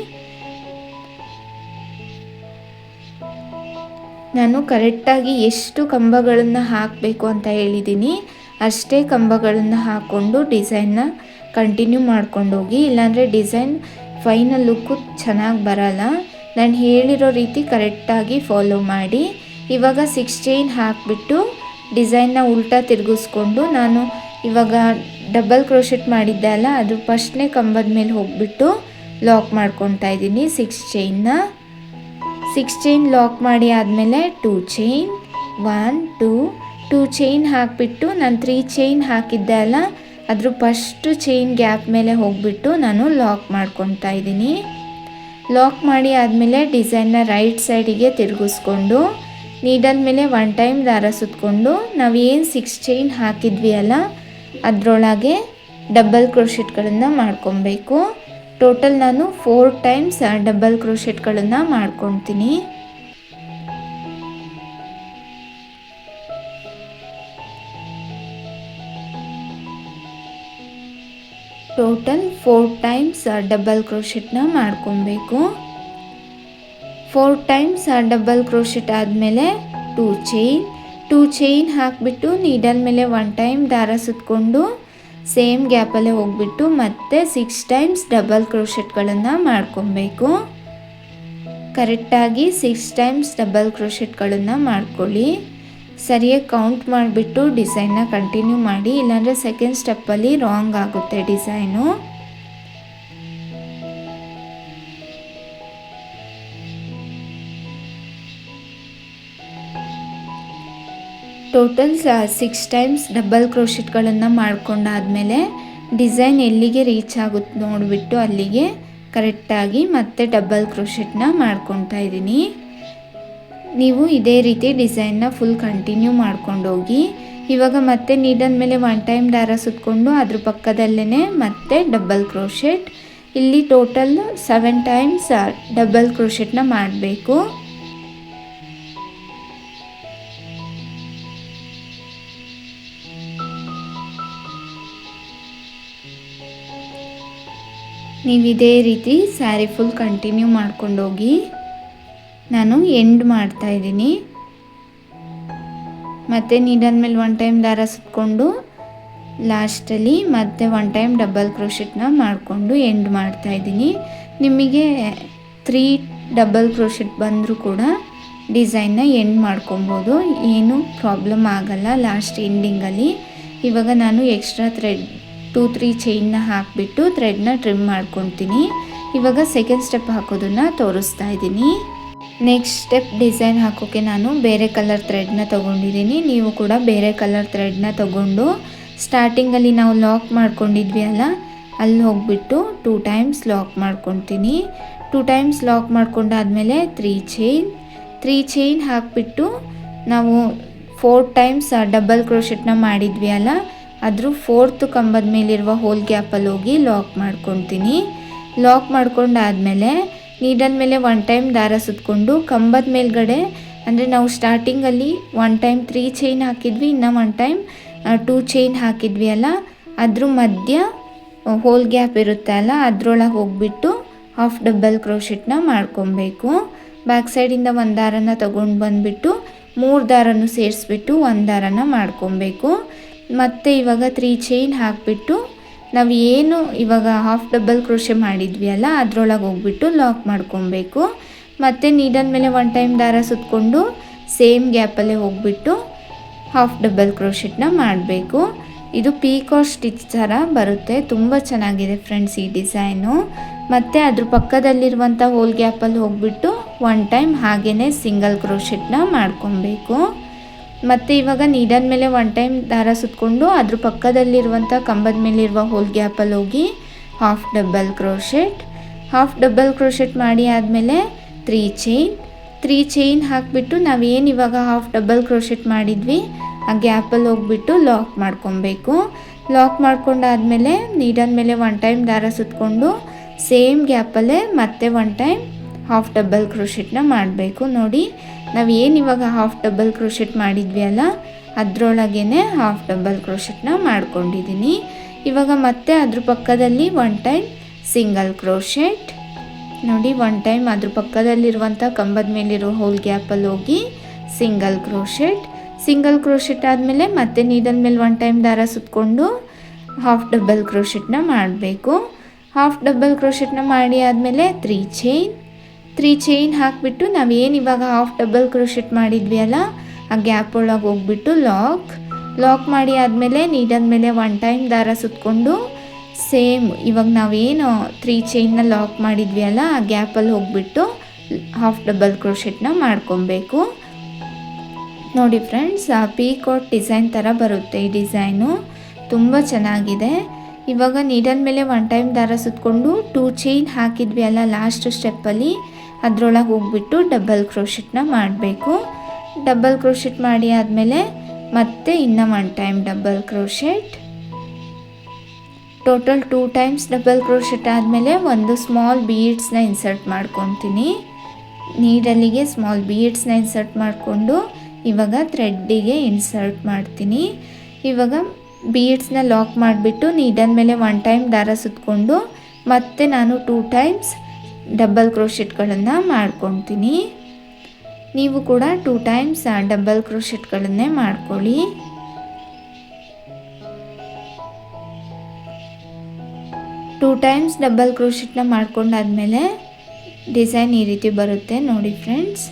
ನಾನು ಕರೆಕ್ಟಾಗಿ ಎಷ್ಟು ಕಂಬಗಳನ್ನು ಹಾಕಬೇಕು ಅಂತ ಹೇಳಿದ್ದೀನಿ ಅಷ್ಟೇ ಕಂಬಗಳನ್ನು ಹಾಕ್ಕೊಂಡು ಡಿಸೈನ್ನ ಕಂಟಿನ್ಯೂ ಮಾಡ್ಕೊಂಡು ಹೋಗಿ, ಇಲ್ಲಾಂದರೆ ಡಿಸೈನ್ ಫೈನಲ್ ಲುಕ್ಕು ಚೆನ್ನಾಗಿ ಬರಲ್ಲ. ನಾನು ಹೇಳಿರೋ ರೀತಿ ಕರೆಕ್ಟಾಗಿ ಫಾಲೋ ಮಾಡಿ. ಇವಾಗ 6 ಚೈನ್ ಹಾಕಿಬಿಟ್ಟು ಡಿಸೈನ್ನ ಉಲ್ಟಾ ತಿರುಗಿಸ್ಕೊಂಡು ನಾನು ಇವಾಗ ಡಬಲ್ ಕ್ರೋಶೆಟ್ ಮಾಡಿದ್ದೆ ಅಲ್ಲ, ಅದು ಫಸ್ಟ್ನೇ ಕಂಬದ ಮೇಲೆ ಹೋಗಿಬಿಟ್ಟು ಲಾಕ್ ಮಾಡ್ಕೊತಾ ಇದ್ದೀನಿ 6 ಚೈನ್ನ. 6 ಚೈನ್ ಲಾಕ್ ಮಾಡಿ ಆದಮೇಲೆ 2 ಚೈನ್ 2 ಚೈನ್ ಹಾಕಿಬಿಟ್ಟು ನಾನು 3 ಚೈನ್ ಹಾಕಿದ್ದೆ ಅಲ್ಲ, ಅದ್ರ ಫಸ್ಟು ಚೈನ್ ಗ್ಯಾಪ್ ಮೇಲೆ ಹೋಗಿಬಿಟ್ಟು ನಾನು ಲಾಕ್ ಮಾಡ್ಕೊತಾ ಇದ್ದೀನಿ. ಲಾಕ್ ಮಾಡಿ ಆದಮೇಲೆ ಡಿಸೈನ್ನ ರೈಟ್ ಸೈಡಿಗೆ ತಿರುಗಿಸ್ಕೊಂಡು ನೀಡಲ್ ಮೇಲೆ 1 ಟೈಮ್ ದಾರ ಸುತ್ತಕೊಂಡು ನಾವು ಏನು 6 ಚೈನ್ ಹಾಕಿದ್ವಿ ಅಲ್ಲ ಅದರೊಳಗೆ ಡಬಲ್ ಕ್ರೋಶೆಟ್ಗಳನ್ನು ಮಾಡ್ಕೊಬೇಕು. ಟೋಟಲ್ ನಾನು 4 ಟೈಮ್ಸ್ ಡಬಲ್ ಕ್ರೋಶೆಟ್ಗಳನ್ನು ಮಾಡ್ಕೊತೀನಿ. ಟೋಟಲ್ 4 ಟೈಮ್ಸ್ ಡಬಲ್ ಕ್ರೋಶೆಟ್ನ ಮಾಡ್ಕೊಬೇಕು. 4 ಟೈಮ್ಸ್ ಡಬಲ್ ಕ್ರೋಶೆಟ್ ಆದಮೇಲೆ 2 ಚೈನ್ ಹಾಕಿಬಿಟ್ಟು ನೀಡಲ್ ಮೇಲೆ 1 ಟೈಮ್ ದಾರ ಸುತ್ತಕೊಂಡು ಸೇಮ್ ಗ್ಯಾಪಲ್ಲೇ ಹೋಗ್ಬಿಟ್ಟು ಮತ್ತೆ 6 ಟೈಮ್ಸ್ ಡಬಲ್ ಕ್ರೋಶೆಟ್ಗಳನ್ನು ಮಾಡ್ಕೊಬೇಕು. ಕರೆಕ್ಟಾಗಿ 6 ಟೈಮ್ಸ್ ಡಬಲ್ ಕ್ರೋಶೆಟ್ಗಳನ್ನು ಮಾಡ್ಕೊಳ್ಳಿ. ಸರಿಯಾಗಿ ಕೌಂಟ್ ಮಾಡಿಬಿಟ್ಟು ಡಿಸೈನ್ನ ಕಂಟಿನ್ಯೂ ಮಾಡಿ, ಇಲ್ಲಾಂದರೆ ಸೆಕೆಂಡ್ ಸ್ಟೆಪ್ಪಲ್ಲಿ ರಾಂಗ್ ಆಗುತ್ತೆ ಡಿಸೈನು. ಟೋಟಲ್ 6 ಟೈಮ್ಸ್ ಡಬಲ್ ಕ್ರೋಶೆಟ್ಗಳನ್ನು ಮಾಡ್ಕೊಂಡಾದಮೇಲೆ ಡಿಸೈನ್ ಎಲ್ಲಿಗೆ ರೀಚ್ ಆಗುತ್ತೆ ನೋಡಿಬಿಟ್ಟು ಅಲ್ಲಿಗೆ ಕರೆಕ್ಟಾಗಿ ಮತ್ತೆ ಡಬಲ್ ಕ್ರೋಶೆಟ್ನ ಮಾಡ್ಕೊತಾ ಇದ್ದೀನಿ. ನೀವು ಇದೇ ರೀತಿ ಡಿಸೈನ್ನ ಫುಲ್ ಕಂಟಿನ್ಯೂ ಮಾಡ್ಕೊಂಡೋಗಿ. ಇವಾಗ ಮತ್ತೆ ನೀಡಲ್ ಮೇಲೆ 1 ಟೈಮ್ ದಾರ ಸುತ್ತಕೊಂಡು ಅದ್ರ ಪಕ್ಕದಲ್ಲೇ ಮತ್ತೆ ಡಬಲ್ ಕ್ರೋಶೆಟ್. ಇಲ್ಲಿ ಟೋಟಲ್ 7 ಟೈಮ್ಸ್ ಡಬಲ್ ಕ್ರೋಶೆಟ್ನ ಮಾಡಬೇಕು. ನೀವು ಇದೇ ರೀತಿ ಸ್ಯಾರಿ ಫುಲ್ ಕಂಟಿನ್ಯೂ ಮಾಡ್ಕೊಂಡೋಗಿ. ನಾನು ಎಂಡ್ ಮಾಡ್ತಾಯಿದ್ದೀನಿ. ಮತ್ತು ನೀಡಲ್ ಮೇಲೆ 1 ಟೈಮ್ ದಾರ ಸುತ್ತಕೊಂಡು ಲಾಸ್ಟಲ್ಲಿ ಮತ್ತೆ 1 ಟೈಮ್ ಡಬಲ್ ಕ್ರೋಶೆಟ್ನ ಮಾಡಿಕೊಂಡು ಎಂಡ್ ಮಾಡ್ತಾಯಿದ್ದೀನಿ. ನಿಮಗೆ 3 ಡಬಲ್ ಕ್ರೋಶೆಟ್ ಬಂದರೂ ಕೂಡ ಡಿಸೈನ್ನ ಎಂಡ್ ಮಾಡ್ಕೊಬೋದು, ಏನೂ ಪ್ರಾಬ್ಲಮ್ ಆಗಲ್ಲ ಲಾಸ್ಟ್ ಎಂಡಿಂಗಲ್ಲಿ. ಇವಾಗ ನಾನು ಎಕ್ಸ್ಟ್ರಾ ಥ್ರೆಡ್ 2-3 ಚೈನ್ನ ಹಾಕಿಬಿಟ್ಟು ಥ್ರೆಡ್ನ ಟ್ರಿಮ್ ಮಾಡ್ಕೊತೀನಿ. ಇವಾಗ ಸೆಕೆಂಡ್ ಸ್ಟೆಪ್ ಹಾಕೋದನ್ನು ತೋರಿಸ್ತಾ ಇದ್ದೀನಿ. ನೆಕ್ಸ್ಟ್ ಸ್ಟೆಪ್ ಡಿಸೈನ್ ಹಾಕೋಕ್ಕೆ ನಾನು ಬೇರೆ ಕಲರ್ ಥ್ರೆಡ್ನ ತೊಗೊಂಡಿದ್ದೀನಿ. ನೀವು ಕೂಡ ಬೇರೆ ಕಲರ್ ಥ್ರೆಡ್ನ ತೊಗೊಂಡು ಸ್ಟಾರ್ಟಿಂಗಲ್ಲಿ ನಾವು ಲಾಕ್ ಮಾಡ್ಕೊಂಡಿದ್ವಿ ಅಲ್ಲ, ಅಲ್ಲಿ ಹೋಗಿಬಿಟ್ಟು 2 ಟೈಮ್ಸ್ ಲಾಕ್ ಮಾಡ್ಕೊತೀನಿ. 2 ಟೈಮ್ಸ್ ಲಾಕ್ ಮಾಡ್ಕೊಂಡಾದಮೇಲೆ 3 ಚೈನ್ ಹಾಕಿಬಿಟ್ಟು ನಾವು 4 ಟೈಮ್ಸ್ ಡಬಲ್ ಕ್ರೋಶೆಟ್ನ ಮಾಡಿದ್ವಿ ಅಲ್ಲ, ಅದ್ರ 4th ಕಂಬದ ಮೇಲಿರುವ ಹೋಲ್ ಗ್ಯಾಪಲ್ಲಿ ಹೋಗಿ ಲಾಕ್ ಮಾಡ್ಕೊತೀನಿ. ಲಾಕ್ ಮಾಡ್ಕೊಂಡಾದಮೇಲೆ ನೀಡಲ್ ಮೇಲೆ 1 ಟೈಮ್ ದಾರ ಸುತ್ತಕೊಂಡು ಕಂಬದ ಮೇಲ್ಗಡೆ, ಅಂದರೆ ನಾವು ಸ್ಟಾರ್ಟಿಂಗಲ್ಲಿ 1 ಟೈಮ್ 3 ಚೈನ್ ಹಾಕಿದ್ವಿ, ಇನ್ನು 1 ಟೈಮ್ 2 ಚೈನ್ ಹಾಕಿದ್ವಿ ಅಲ್ಲ, ಅದ್ರ ಮಧ್ಯ ಹೋಲ್ ಗ್ಯಾಪ್ ಇರುತ್ತೆ ಅಲ್ಲ, ಅದರೊಳಗೆ ಹೋಗ್ಬಿಟ್ಟು ಹಾಫ್ ಡಬಲ್ ಕ್ರೋಶೆಟ್ನ ಮಾಡ್ಕೊಬೇಕು. ಬ್ಯಾಕ್ ಸೈಡಿಂದ 1 ದಾರನ ತೊಗೊಂಡು ಬಂದುಬಿಟ್ಟು 3 ದಾರನೂ ಸೇರಿಸ್ಬಿಟ್ಟು 1 ದಾರನ ಮಾಡ್ಕೊಬೇಕು. ಮತ್ತು ಇವಾಗ 3 ಚೈನ್ ಹಾಕಿಬಿಟ್ಟು ನಾವು ಏನು ಇವಾಗ ಹಾಫ್ ಡಬಲ್ ಕ್ರೋಶೆ ಮಾಡಿದ್ವಿ ಅಲ್ಲ, ಅದರೊಳಗೆ ಹೋಗ್ಬಿಟ್ಟು ಲಾಕ್ ಮಾಡ್ಕೊಬೇಕು. ಮತ್ತು ನೀಡಲ್ ಮೇಲೆ 1 ಟೈಮ್ ದಾರ ಸುತ್ತಕೊಂಡು ಸೇಮ್ ಗ್ಯಾಪಲ್ಲೇ ಹೋಗ್ಬಿಟ್ಟು ಹಾಫ್ ಡಬಲ್ ಕ್ರೋಶೆಟ್ನ ಮಾಡಬೇಕು. ಇದು ಪೀಕಾಕ್ ಸ್ಟಿಚ್ ಥರ ಬರುತ್ತೆ. ತುಂಬ ಚೆನ್ನಾಗಿದೆ ಫ್ರೆಂಡ್ಸ್ ಈ ಡಿಸೈನು. ಮತ್ತು ಅದ್ರ ಪಕ್ಕದಲ್ಲಿರುವಂಥ ಹೋಲ್ ಗ್ಯಾಪಲ್ಲಿ ಹೋಗ್ಬಿಟ್ಟು ಒನ್ ಟೈಮ್ ಹಾಗೇ ಸಿಂಗಲ್ ಕ್ರೋಶೆಟ್ನ ಮಾಡ್ಕೊಬೇಕು. ಮತ್ತು ಇವಾಗ ನೀಡಲ್ ಮೇಲೆ ಒನ್ ಟೈಮ್ ದಾರ ಸುತ್ತಕೊಂಡು ಅದ್ರ ಪಕ್ಕದಲ್ಲಿರುವಂಥ ಕಂಬದ ಮೇಲಿರುವ ಹೋಲ್ ಗ್ಯಾಪಲ್ಲಿ ಹೋಗಿ ಹಾಫ್ ಡಬಲ್ ಕ್ರೋಶೆಟ್ ಮಾಡಿ ಆದಮೇಲೆ ತ್ರೀ ಚೈನ್ ಹಾಕಿಬಿಟ್ಟು ನಾವೇನು ಇವಾಗ ಹಾಫ್ ಡಬಲ್ ಕ್ರೋಶೆಟ್ ಮಾಡಿದ್ವಿ ಆ ಗ್ಯಾಪಲ್ಲಿ ಹೋಗ್ಬಿಟ್ಟು ಲಾಕ್ ಮಾಡ್ಕೊಬೇಕು. ಲಾಕ್ ಮಾಡ್ಕೊಂಡಾದಮೇಲೆ ನೀಡಲ್ ಮೇಲೆ ಒನ್ ಟೈಮ್ ದಾರ ಸುತ್ತಕೊಂಡು ಸೇಮ್ ಗ್ಯಾಪಲ್ಲೇ ಮತ್ತೆ ಒನ್ ಟೈಮ್ ಹಾಫ್ ಡಬಲ್ ಕ್ರೋಶೆಟ್ನ ಮಾಡಬೇಕು. ನೋಡಿ ನಾವು ಏನು ಇವಾಗ ಹಾಫ್ ಡಬಲ್ ಕ್ರೋಶೆಟ್ ಮಾಡಿದ್ವಿ ಅಲ್ಲ ಅದರೊಳಗೇ ಹಾಫ್ ಡಬಲ್ ಕ್ರೋಶೆಟ್ನ ಮಾಡ್ಕೊಂಡಿದ್ದೀನಿ. ಇವಾಗ ಮತ್ತೆ ಅದ್ರ ಪಕ್ಕದಲ್ಲಿ ಒನ್ ಟೈಮ್ ಸಿಂಗಲ್ ಕ್ರೋಶೆಟ್. ನೋಡಿ ಒನ್ ಟೈಮ್ ಅದ್ರ ಪಕ್ಕದಲ್ಲಿರುವಂಥ ಕಂಬದ ಮೇಲಿರೋ ಹೋಲ್ ಗ್ಯಾಪಲ್ಲಿ ಹೋಗಿ ಸಿಂಗಲ್ ಕ್ರೋಶೆಟ್ ಆದಮೇಲೆ ಮತ್ತೆ ನೀಡಲ್ ಮೇಲೆ ಒನ್ ಟೈಮ್ ದಾರ ಸುತ್ತಕೊಂಡು ಹಾಫ್ ಡಬಲ್ ಕ್ರೋಶೆಟ್ನ ಮಾಡಬೇಕು. ಹಾಫ್ ಡಬಲ್ ಕ್ರೋಶೆಟ್ನ ಮಾಡಿ ಆದಮೇಲೆ ತ್ರೀ ಚೈನ್ ಹಾಕಿಬಿಟ್ಟು ನಾವೇನು ಇವಾಗ ಹಾಫ್ ಡಬಲ್ ಕ್ರೋಶೆಟ್ ಮಾಡಿದ್ವಿ ಅಲ್ಲ ಆ ಗ್ಯಾಪ್ ಒಳಗೆ ಹೋಗ್ಬಿಟ್ಟು ಲಾಕ್ ಮಾಡಿ ಆದಮೇಲೆ ನೀಡಲ್ ಮೇಲೆ ಒನ್ ಟೈಮ್ ದಾರ ಸುತ್ತಕೊಂಡು ಸೇಮ್ ಇವಾಗ ನಾವೇನು ತ್ರೀ ಚೈನ್ನ ಲಾಕ್ ಮಾಡಿದ್ವಿ ಅಲ್ಲ ಆ ಗ್ಯಾಪಲ್ಲಿ ಹೋಗ್ಬಿಟ್ಟು ಹಾಫ್ ಡಬಲ್ ಕ್ರೋಶೆಟ್ನ ಮಾಡ್ಕೊಬೇಕು. ನೋಡಿ ಫ್ರೆಂಡ್ಸ್ ಆ ಪೀಕಾಕ್ ಡಿಸೈನ್ ಥರ ಬರುತ್ತೆ ಈ ಡಿಸೈನು. ತುಂಬ ಚೆನ್ನಾಗಿದೆ. ಇವಾಗ ನೀಡಲ್ ಮೇಲೆ ಒನ್ ಟೈಮ್ ದಾರ ಸುತ್ತಕೊಂಡು 2 ಚೈನ್ ಹಾಕಿದ್ವಿ ಅಲ್ಲ ಲಾಸ್ಟ್ ಸ್ಟೆಪ್ಪಲ್ಲಿ ಅದರೊಳಗೆ ಹೋಗ್ಬಿಟ್ಟು ಡಬಲ್ ಕ್ರೋಶೆಟ್ನ ಮಾಡಬೇಕು. ಡಬಲ್ ಕ್ರೋಶೆಟ್ ಮಾಡಿ ಆದಮೇಲೆ ಮತ್ತೆ ಇನ್ನೂ one time double crochet. Total 2 times double crochet ಆದಮೇಲೆ ಒಂದು ಸ್ಮಾಲ್ ಬೀಡ್ಸ್ನ ಇನ್ಸರ್ಟ್ ಮಾಡ್ಕೊತೀನಿ. ನೀಡಲಿಗೆ ಸ್ಮಾಲ್ ಬೀಡ್ಸ್ನ ಇನ್ಸರ್ಟ್ ಮಾಡಿಕೊಂಡು ಇವಾಗ ಥ್ರೆಡ್ಡಿಗೆ ಇನ್ಸರ್ಟ್ ಮಾಡ್ತೀನಿ. ಇವಾಗ ಬೀಡ್ಸ್ನ ಲಾಕ್ ಮಾಡಿಬಿಟ್ಟು ನೀಡಲ್ ಮೇಲೆ ಒನ್ ಟೈಮ್ ದಾರ ಸುತ್ತಕೊಂಡು ಮತ್ತೆ ನಾನು 2 ಟೈಮ್ಸ್ ಡಬಲ್ ಕ್ರೋಶೆಟ್ಗಳನ್ನು ಮಾಡ್ಕೊತೀನಿ. ನೀವು ಕೂಡ 2 ಟೈಮ್ಸ್ ಡಬಲ್ ಕ್ರೋಶೆಟ್ಗಳನ್ನೇ ಮಾಡ್ಕೊಳ್ಳಿ. ಟೂ ಟೈಮ್ಸ್ ಡಬಲ್ ಕ್ರೋಶೆಟ್ನ ಮಾಡ್ಕೊಂಡಾದ್ಮೇಲೆ ಡಿಸೈನ್ ಈ ರೀತಿ ಬರುತ್ತೆ ನೋಡಿ ಫ್ರೆಂಡ್ಸ್.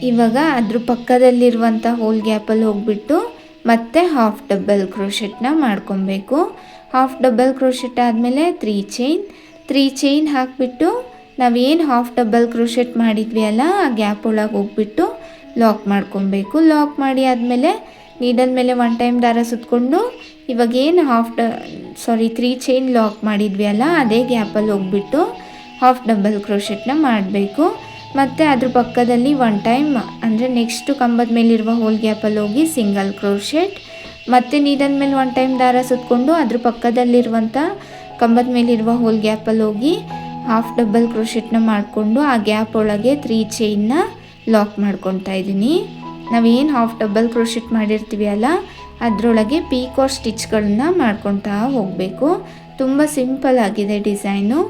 ಇವಾಗ ಅದ್ರ ಪಕ್ಕದಲ್ಲಿರುವಂಥ ಹೋಲ್ ಗ್ಯಾಪಲ್ಲಿ ಹೋಗ್ಬಿಟ್ಟು ಮತ್ತೆ ಹಾಫ್ ಡಬಲ್ ಕ್ರೋಶೆಟ್ನ ಮಾಡ್ಕೊಬೇಕು. ಹಾಫ್ ಡಬಲ್ ಕ್ರೋಶೆಟ್ ಆದಮೇಲೆ ತ್ರೀ ಚೈನ್ ಹಾಕಿಬಿಟ್ಟು ನಾವೇನು ಹಾಫ್ ಡಬಲ್ ಕ್ರೋಶೆಟ್ ಮಾಡಿದ್ವಿ ಅಲ್ಲ ಆ ಗ್ಯಾಪ್ ಒಳಗೆ ಹೋಗ್ಬಿಟ್ಟು ಲಾಕ್ ಮಾಡ್ಕೊಬೇಕು. ಲಾಕ್ ಮಾಡಿ ಆದಮೇಲೆ ನೀಡಲ್ ಮೇಲೆ ಒನ್ ಟೈಮ್ ದಾರ ಸುತ್ತಕೊಂಡು ಇವಾಗೇನು ತ್ರೀ ಚೈನ್ ಲಾಕ್ ಮಾಡಿದ್ವಿ ಅಲ್ಲ ಅದೇ ಗ್ಯಾಪಲ್ಲಿ ಹೋಗ್ಬಿಟ್ಟು ಹಾಫ್ ಡಬಲ್ ಕ್ರೋಶೆಟ್ನ ಮಾಡಬೇಕು. ಮತ್ತು ಅದ್ರ ಪಕ್ಕದಲ್ಲಿ ಒನ್ ಟೈಮ್ ಅಂದರೆ ನೆಕ್ಸ್ಟು ಕಂಬದ ಮೇಲಿರುವ ಹೋಲ್ ಗ್ಯಾಪಲ್ಲಿ ಹೋಗಿ ಸಿಂಗಲ್ ಕ್ರೋಶೆಟ್. ಮತ್ತು ನೀಡಲ್ ಮೇಲೆ ಒನ್ ಟೈಮ್ ದಾರ ಸುತ್ತಕೊಂಡು ಅದ್ರ ಪಕ್ಕದಲ್ಲಿರುವಂಥ ಕಂಬದ ಮೇಲಿರುವ ಹೋಲ್ ಗ್ಯಾಪಲ್ಲಿ ಹೋಗಿ ಹಾಫ್ ಡಬಲ್ ಕ್ರೋಶೆಟ್ನ ಮಾಡಿಕೊಂಡು ಆ ಗ್ಯಾಪ್ ಒಳಗೆ 3 ಚೈನ್ನ ಲಾಕ್ ಮಾಡ್ಕೊತಾ ಇದ್ದೀನಿ. ನಾವೇನು ಹಾಫ್ ಡಬಲ್ ಕ್ರೋಶೆಟ್ ಮಾಡಿರ್ತೀವಿ ಅಲ್ಲ ಅದರೊಳಗೆ ಪೀಕಾಕ್ ಸ್ಟಿಚ್ಗಳನ್ನ ಮಾಡ್ಕೊತಾ ಹೋಗಬೇಕು. ತುಂಬ ಸಿಂಪಲ್ ಆಗಿದೆ ಡಿಸೈನು.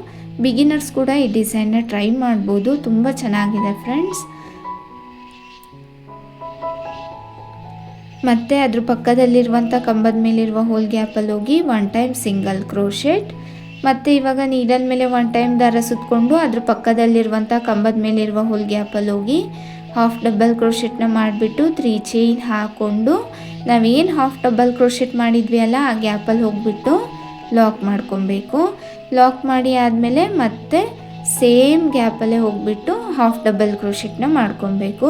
ಬಿಗಿನರ್ಸ್ ಕೂಡ ಈ ಡಿಸೈನ್ನ ಟ್ರೈ ಮಾಡ್ಬೋದು. ತುಂಬ ಚೆನ್ನಾಗಿದೆ ಫ್ರೆಂಡ್ಸ್. ಮತ್ತು ಅದ್ರ ಪಕ್ಕದಲ್ಲಿರುವಂಥ ಕಂಬದ ಮೇಲಿರುವ ಹೋಲ್ ಗ್ಯಾಪಲ್ಲಿ ಹೋಗಿ ಒನ್ ಟೈಮ್ ಸಿಂಗಲ್ ಕ್ರೋಶೆಟ್. ಮತ್ತು ಇವಾಗ ನೀಡಲ್ ಮೇಲೆ ಒನ್ ಟೈಮ್ ದಾರ ಸುತ್ತಕೊಂಡು ಅದ್ರ ಪಕ್ಕದಲ್ಲಿರುವಂಥ ಕಂಬದ ಮೇಲಿರುವ ಹೋಲ್ ಗ್ಯಾಪಲ್ಲಿ ಹೋಗಿ ಹಾಫ್ ಡಬಲ್ ಕ್ರೋಶೆಟ್ನ ಮಾಡಿಬಿಟ್ಟು 3 ಚೈನ್ ಹಾಕ್ಕೊಂಡು ನಾವೇನು ಹಾಫ್ ಡಬಲ್ ಕ್ರೋಶೆಟ್ ಮಾಡಿದ್ವಿ ಅಲ್ಲ ಆ ಗ್ಯಾಪಲ್ಲಿ ಹೋಗ್ಬಿಟ್ಟು ಲಾಕ್ ಮಾಡ್ಕೊಬೇಕು. ಲಾಕ್ ಮಾಡಿ ಆದಮೇಲೆ ಮತ್ತೆ ಸೇಮ್ ಗ್ಯಾಪಲ್ಲೇ ಹೋಗ್ಬಿಟ್ಟು ಹಾಫ್ ಡಬಲ್ ಕ್ರೋಶೆಟ್ನ ಮಾಡ್ಕೊಬೇಕು.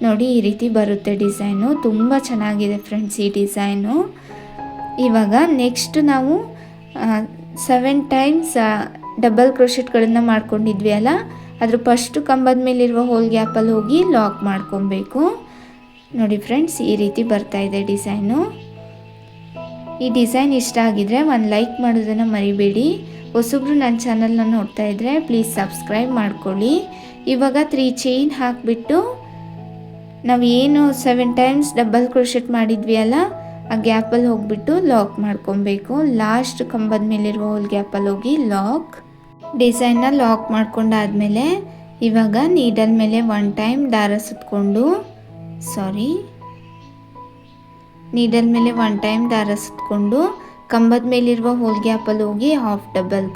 ನೋಡಿ ಈ ರೀತಿ ಬರುತ್ತೆ ಡಿಸೈನು. ತುಂಬ ಚೆನ್ನಾಗಿದೆ ಫ್ರೆಂಡ್ಸ್ ಈ ಡಿಸೈನು. ಇವಾಗ ನೆಕ್ಸ್ಟ್ ನಾವು 7 ಟೈಮ್ಸ್ ಡಬಲ್ ಕ್ರೋಶೆಟ್ಗಳನ್ನು ಮಾಡ್ಕೊಂಡಿದ್ವಿ ಅಲ್ಲ ಅದ್ರ ಫಸ್ಟು ಕಂಬದ ಮೇಲಿರುವ ಹೋಲ್ ಗ್ಯಾಪಲ್ಲಿ ಹೋಗಿ ಲಾಕ್ ಮಾಡ್ಕೊಬೇಕು. ನೋಡಿ ಫ್ರೆಂಡ್ಸ್ ಈ ರೀತಿ ಬರ್ತಾ ಇದೆ ಡಿಸೈನು. ಈ ಡಿಸೈನ್ ಇಷ್ಟ ಆಗಿದ್ರೆ ಒಂದು ಲೈಕ್ ಮಾಡೋದನ್ನು ಮರಿಬೇಡಿ. ಹೊಸಬ್ರು ನನ್ನ ಚಾನಲ್ನ ನೋಡ್ತಾ ಇದ್ದರೆ ಪ್ಲೀಸ್ ಸಬ್ಸ್ಕ್ರೈಬ್ ಮಾಡ್ಕೊಳ್ಳಿ. ಇವಾಗ 3 ಚೈನ್ ಹಾಕಿಬಿಟ್ಟು ನಾವು ಏನು 7 ಟೈಮ್ಸ್ ಡಬಲ್ ಕ್ರೋಶೆಟ್ ಮಾಡಿದ್ವಿ ಅಲ್ಲ ಆ ಗ್ಯಾಪಲ್ಲಿ ಹೋಗ್ಬಿಟ್ಟು ಲಾಕ್ ಮಾಡ್ಕೊಬೇಕು. ಲಾಸ್ಟ್ ಕಂಬದ ಮೇಲಿರುವ ಹೋಲ್ ಗ್ಯಾಪಲ್ಲಿ ಹೋಗಿ ಡಿಸೈನ್ನ ಲಾಕ್ ಮಾಡ್ಕೊಂಡಾದ್ಮೇಲೆ ಇವಾಗ ನೀಡಲ್ ಮೇಲೆ ಒನ್ ಟೈಮ್ ದಾರ ಸುತ್ತಕೊಂಡು ನೀಡಲ್ ಮೇಲೆ ಒನ್ ಟೈಮ್ ದಾರ ಸುತ್ತಕೊಂಡು ಕಂಬದ ಮೇಲಿರುವ ಹೋಲ್ ಗ್ಯಾಪಲ್ಲಿ ಹೋಗಿ ಹಾಫ್ ಡಬಲ್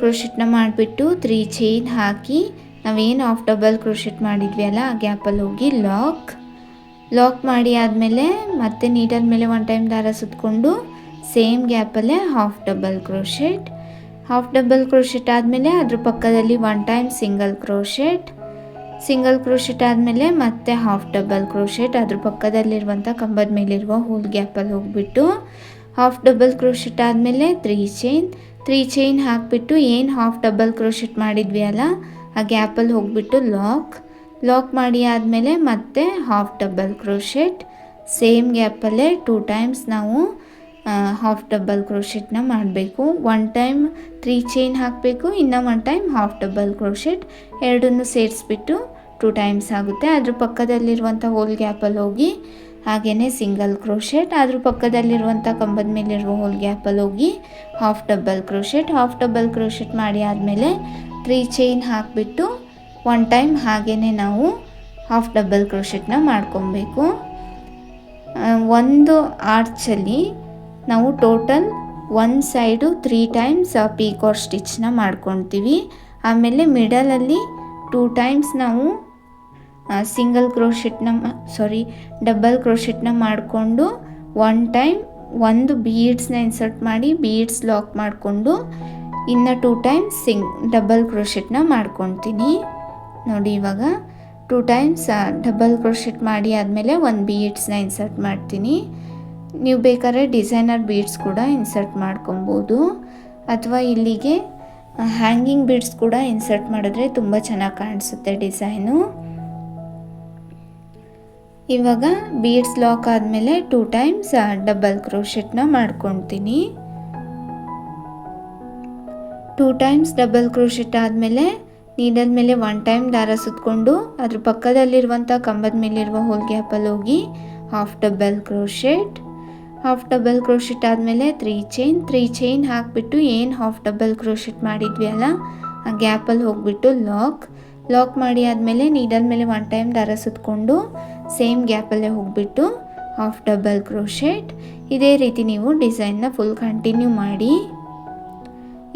ಕ್ರೋಶೆಟ್ನ ಮಾಡಿಬಿಟ್ಟು 3 ಚೈನ್ ಹಾಕಿ ನಾವೇನು ಹಾಫ್ ಡಬಲ್ ಕ್ರೋಶೆಟ್ ಮಾಡಿದ್ವಿ ಅಲ್ಲ ಆ ಗ್ಯಾಪಲ್ಲಿ ಹೋಗಿ ಲಾಕ್ ಮಾಡಿ ಆದಮೇಲೆ ಮತ್ತೆ ನೀಡಲ್ ಮೇಲೆ 1 ಟೈಮ್ ದಾರ ಸುತ್ತಕೊಂಡು ಸೇಮ್ ಗ್ಯಾಪಲ್ಲೇ ಹಾಫ್ ಡಬಲ್ ಕ್ರೋಶೆಟ್ ಆದಮೇಲೆ ಅದ್ರ ಪಕ್ಕದಲ್ಲಿ 1 ಟೈಮ್ ಸಿಂಗಲ್ ಕ್ರೋಶೆಟ್ ಆದಮೇಲೆ ಮತ್ತೆ ಹಾಫ್ ಡಬಲ್ ಕ್ರೋಶೆಟ್, ಅದ್ರ ಪಕ್ಕದಲ್ಲಿರುವಂಥ ಕಂಬದ ಮೇಲಿರುವ ಹೋಲ್ ಗ್ಯಾಪಲ್ಲಿ ಹೋಗ್ಬಿಟ್ಟು ಹಾಫ್ ಡಬಲ್ ಕ್ರೋಶೆಟ್ ಆದಮೇಲೆ 3 ಚೈನ್ ಹಾಕಿಬಿಟ್ಟು ಏನು ಹಾಫ್ ಡಬಲ್ ಕ್ರೋಶೆಟ್ ಮಾಡಿದ್ವಿ ಅಲ್ಲ ಆ ಗ್ಯಾಪಲ್ಲಿ ಹೋಗ್ಬಿಟ್ಟು ಲಾಕ್ ಮಾಡಿ ಆದಮೇಲೆ ಮತ್ತೆ ಹಾಫ್ ಡಬಲ್ ಕ್ರೋಶೆಟ್, ಸೇಮ್ ಗ್ಯಾಪಲ್ಲೇ 2 ಟೈಮ್ಸ್ ನಾವು ಹಾಫ್ ಡಬಲ್ ಕ್ರೋಶೆಟ್ನ ಮಾಡಬೇಕು. 1 ಟೈಮ್ 3 ಚೈನ್ ಹಾಕಬೇಕು, ಇನ್ನು 1 ಟೈಮ್ ಹಾಫ್ ಡಬಲ್ ಕ್ರೋಶೆಟ್, ಎರಡನ್ನೂ ಸೇರಿಸ್ಬಿಟ್ಟು 2 ಟೈಮ್ಸ್ ಆಗುತ್ತೆ. ಅದ್ರ ಪಕ್ಕದಲ್ಲಿರುವಂಥ ಹೋಲ್ ಗ್ಯಾಪಲ್ಲಿ ಹೋಗಿ ಹಾಗೆಯೇ ಸಿಂಗಲ್ ಕ್ರೋಶೆಟ್, ಅದ್ರ ಪಕ್ಕದಲ್ಲಿರುವಂಥ ಕಂಬದ ಮೇಲಿರುವ ಹೋಲ್ ಗ್ಯಾಪಲ್ಲಿ ಹೋಗಿ ಹಾಫ್ ಡಬಲ್ ಕ್ರೋಶೆಟ್ ಮಾಡಿ ಆದಮೇಲೆ 3 ಚೈನ್ ಹಾಕಿಬಿಟ್ಟು 1 ಟೈಮ್ ಹಾಗೆಯೇ ನಾವು ಹಾಫ್ ಡಬಲ್ ಕ್ರೋಶೆಟ್ನ ಮಾಡ್ಕೊಬೇಕು. ಒಂದು ಆರ್ಚಲ್ಲಿ ನಾವು ಟೋಟಲ್ 1 ಸೈಡು 3 ಟೈಮ್ಸ್ ಪೀಕಾಕ್ ಸ್ಟಿಚ್ನ ಮಾಡ್ಕೊತೀವಿ. ಆಮೇಲೆ ಮಿಡಲಲ್ಲಿ 2 ಟೈಮ್ಸ್ ನಾವು ಡಬಲ್ ಕ್ರೋಶೆಟ್ನ ಮಾಡಿಕೊಂಡು 1 ಟೈಮ್ ಒಂದು ಬೀಡ್ಸ್ನ ಇನ್ಸರ್ಟ್ ಮಾಡಿ ಬೀಡ್ಸ್ ಲಾಕ್ ಮಾಡಿಕೊಂಡು ಇನ್ನು 2 ಟೈಮ್ಸ್ ಡಬಲ್ ಕ್ರೋಶೆಟ್ನ ಮಾಡ್ಕೊತೀನಿ. ನೋಡಿ ಇವಾಗ 2 ಟೈಮ್ಸ್ ಡಬಲ್ ಕ್ರೋಶೆಟ್ ಮಾಡಿ ಆದಮೇಲೆ 1 ಬೀಡ್ಸ್ನ ಇನ್ಸರ್ಟ್ ಮಾಡ್ತೀನಿ. ನೀವು ಬೇಕಾದ್ರೆ ಡಿಸೈನರ್ ಬೀಡ್ಸ್ ಕೂಡ ಇನ್ಸರ್ಟ್ ಮಾಡ್ಕೊಬೋದು, ಅಥವಾ ಇಲ್ಲಿಗೆ ಹ್ಯಾಂಗಿಂಗ್ ಬೀಡ್ಸ್ ಕೂಡ ಇನ್ಸರ್ಟ್ ಮಾಡಿದ್ರೆ ತುಂಬ ಚೆನ್ನಾಗಿ ಕಾಣಿಸುತ್ತೆ ಡಿಸೈನು. ಇವಾಗ ಬೀಡ್ಸ್ ಲಾಕ್ ಆದಮೇಲೆ 2 ಟೈಮ್ಸ್ ಡಬಲ್ ಕ್ರೋಶೆಟ್ನ ಮಾಡ್ಕೊತೀನಿ. 2 ಟೈಮ್ಸ್ ಡಬಲ್ ಕ್ರೋಶೆಟ್ ಆದಮೇಲೆ ನೀಡಲ್ ಮೇಲೆ 1 ಟೈಮ್ ದಾರ ಸುತ್ತಕೊಂಡು ಅದ್ರ ಪಕ್ಕದಲ್ಲಿರುವಂಥ ಕಂಬದ ಮೇಲಿರುವ ಹೋಲ್ ಗ್ಯಾಪಲ್ಲಿ ಹೋಗಿ ಹಾಫ್ ಡಬಲ್ ಕ್ರೋಶೆಟ್ ಆದಮೇಲೆ 3 ಚೈನ್ ಹಾಕಿಬಿಟ್ಟು ಏನು ಹಾಫ್ ಡಬಲ್ ಕ್ರೋಶೆಟ್ ಮಾಡಿದ್ವಿ ಅಲ್ಲ ಆ ಗ್ಯಾಪಲ್ಲಿ ಹೋಗ್ಬಿಟ್ಟು ಲಾಕ್ ಮಾಡಿ ಆದಮೇಲೆ ನೀಡಲ್ ಮೇಲೆ 1 ಟೈಮ್ ದಾರ ಸುತ್ತಕೊಂಡು ಸೇಮ್ ಗ್ಯಾಪಲ್ಲೇ ಹೋಗ್ಬಿಟ್ಟು ಹಾಫ್ ಡಬಲ್ ಕ್ರೋಶೆಟ್. ಇದೇ ರೀತಿ ನೀವು ಡಿಸೈನ್ನ ಫುಲ್ ಕಂಟಿನ್ಯೂ ಮಾಡಿ.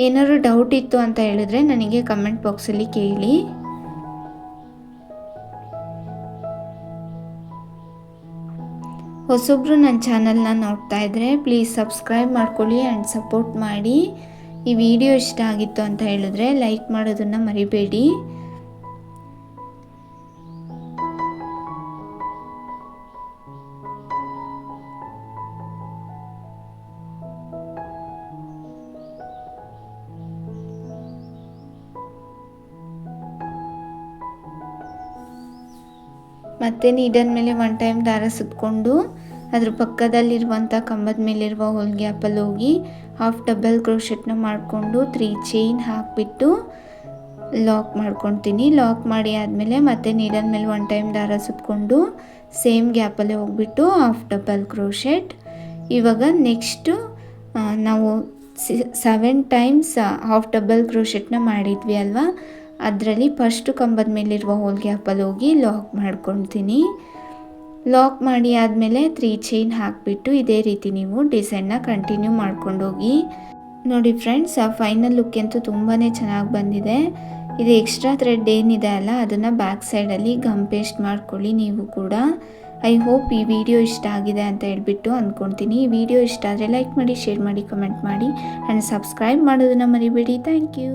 ಏನಾದರೂ ಡೌಟ್ ಇತ್ತು ಅಂತ ಹೇಳಿದ್ರೆ ನನಗೆ ಕಮೆಂಟ್ ಬಾಕ್ಸಲ್ಲಿ ಕೇಳಿ. ಹೊಸೊಬ್ಬರು ನನ್ನ ಚಾನಲ್ನ ನೋಡ್ತಾ ಇದ್ದರೆ ಪ್ಲೀಸ್ ಸಬ್ಸ್ಕ್ರೈಬ್ ಮಾಡ್ಕೊಳ್ಳಿ ಆ್ಯಂಡ್ ಸಪೋರ್ಟ್ ಮಾಡಿ. ಈ ವಿಡಿಯೋ ಇಷ್ಟ ಆಗಿತ್ತು ಅಂತ ಹೇಳಿದ್ರೆ ಲೈಕ್ ಮಾಡೋದನ್ನು ಮರಿಬೇಡಿ. ಮತ್ತು ನೀಡಲ್ ಮೇಲೆ 1 ಟೈಮ್ ದಾರ ಸುತ್ತಕೊಂಡು ಅದ್ರ ಪಕ್ಕದಲ್ಲಿರುವಂಥ ಕಂಬದ ಮೇಲಿರುವ ಹೋಲ್ ಗ್ಯಾಪಲ್ಲಿ ಹೋಗಿ ಹಾಫ್ ಡಬಲ್ ಕ್ರೋಶೆಟ್ನ ಮಾಡಿಕೊಂಡು 3 ಚೈನ್ ಹಾಕಿಬಿಟ್ಟು ಲಾಕ್ ಮಾಡ್ಕೊತೀನಿ. ಲಾಕ್ ಮಾಡಿ ಆದಮೇಲೆ ಮತ್ತೆ ನೀಡಲ್ ಮೇಲೆ 1 ಟೈಮ್ ದಾರ ಸುತ್ತಕೊಂಡು ಸೇಮ್ ಗ್ಯಾಪಲ್ಲೇ ಹೋಗ್ಬಿಟ್ಟು ಹಾಫ್ ಡಬಲ್ ಕ್ರೋಶೆಟ್. ಇವಾಗ ನೆಕ್ಸ್ಟು ನಾವು 7 ಟೈಮ್ಸ್ ಹಾಫ್ ಡಬಲ್ ಕ್ರೋಶೆಟ್ನ ಮಾಡಿದ್ವಿ ಅಲ್ವಾ, ಅದರಲ್ಲಿ ಫಸ್ಟು ಕಂಬದ ಮೇಲಿರುವ ಹೋಲ್ ಗ್ಯಾಪಲ್ಲಿ ಹೋಗಿ ಲಾಕ್ ಮಾಡ್ಕೊತೀನಿ. ಲಾಕ್ ಮಾಡಿ ಆದಮೇಲೆ 3 ಚೈನ್ ಹಾಕಿಬಿಟ್ಟು ಇದೇ ರೀತಿ ನೀವು ಡಿಸೈನ್ನ ಕಂಟಿನ್ಯೂ ಮಾಡ್ಕೊಂಡೋಗಿ. ನೋಡಿ ಫ್ರೆಂಡ್ಸ್, ಆ ಫೈನಲ್ ಲುಕ್ ಅಂತೂ ತುಂಬಾ ಚೆನ್ನಾಗಿ ಬಂದಿದೆ. ಇದು ಎಕ್ಸ್ಟ್ರಾ ಥ್ರೆಡ್ ಏನಿದೆ ಅಲ್ಲ ಅದನ್ನು ಬ್ಯಾಕ್ ಸೈಡಲ್ಲಿ ಗಮ್ ಪೇಸ್ಟ್ ಮಾಡ್ಕೊಳ್ಳಿ ನೀವು ಕೂಡ. ಐ ಹೋಪ್ ಈ ವಿಡಿಯೋ ಇಷ್ಟ ಆಗಿದೆ ಅಂತ ಹೇಳ್ಬಿಟ್ಟು ಅಂದ್ಕೊಳ್ತೀನಿ. ಈ ವಿಡಿಯೋ ಇಷ್ಟ ಆದರೆ ಲೈಕ್ ಮಾಡಿ, ಶೇರ್ ಮಾಡಿ, ಕಮೆಂಟ್ ಮಾಡಿ ಆ್ಯಂಡ್ ಸಬ್ಸ್ಕ್ರೈಬ್ ಮಾಡೋದನ್ನು ಮರಿಬೇಡಿ. Thank you.